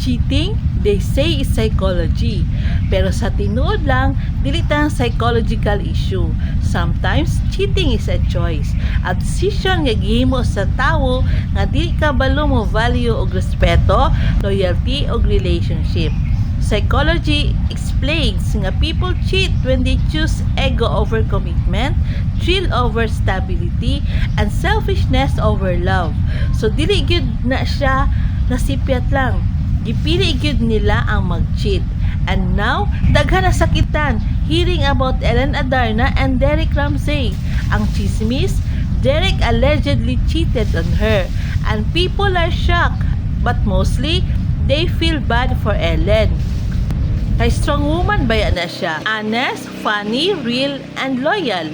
Cheating, they say is psychology. Pero sa tinuod lang, dili ta psychological issue. Sometimes, cheating is a choice. A decision nga gihimo sa tawo nga dili kabalo mo value og respeto, loyalty og relationship. Psychology explains nga people cheat when they choose ego over commitment, thrill over stability, and selfishness over love. So dili gyud na siya nasipyat lang. Gipili gyud nila ang mag-cheat. And now, daghan na sakitan hearing about Ellen Adarna and Derek Ramsey. Ang chismis, Derek allegedly cheated on her. And people are shocked. But mostly, they feel bad for Ellen. Kay strong woman ba yan na siya? Honest, funny, real, and loyal.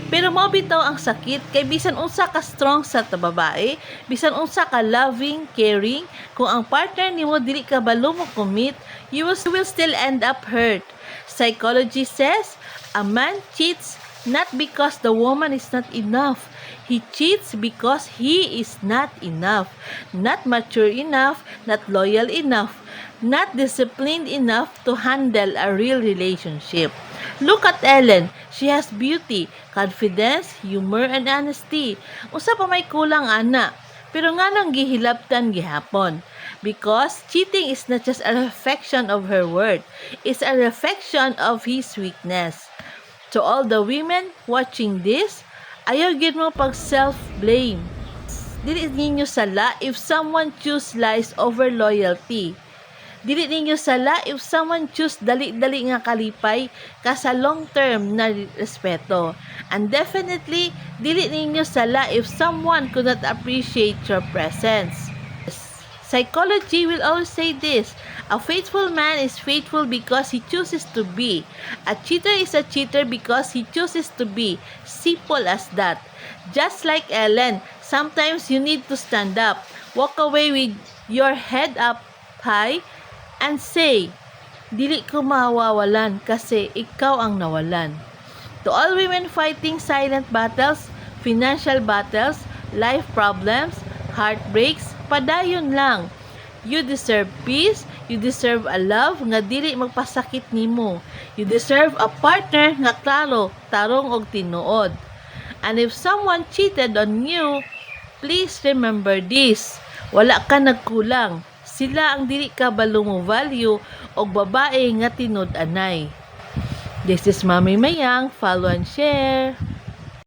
Pero mo bitaw ang sakit kay bisan unsa ka strong sa babae, bisan unsa ka loving, caring, kung ang partner nimo dili ka balo mo commit, you will still end up hurt. Psychology says, a man cheats not because the woman is not enough. He cheats because he is not enough, not mature enough, not loyal enough, not disciplined enough to handle a real relationship. Look at Ellen. She has beauty, confidence, humor, and honesty. Usa pa may kulang ana. Pero nga nang gihilabtan gihapon. Because cheating is not just a reflection of her worth. It's a reflection of his weakness. To all the women watching this, ayaw gid mo pag self-blame. Dili ninyo sala if someone choose lies over loyalty. Dili ninyo sala if someone choose dali-dali nga kalipay kasa long-term na respeto. And definitely, dili ninyo sala if someone could not appreciate your presence. Psychology will always say this, a faithful man is faithful because he chooses to be. A cheater is a cheater because he chooses to be. Simple as that. Just like Ellen, sometimes you need to stand up, walk away with your head up high, and say, dili ko mawawalan kasi ikaw ang nawalan. To all women fighting silent battles, financial battles, life problems, heartbreaks, padayon lang. You deserve peace, you deserve a love nga dili magpasakit nimo. You deserve a partner nga klaro, tarong og tinuod. And if someone cheated on you, please remember this. Wala ka nagkulang. Sila ang dili ka balo mo value og babae nga tinud-anay. This is Mami Mayang. Follow and share.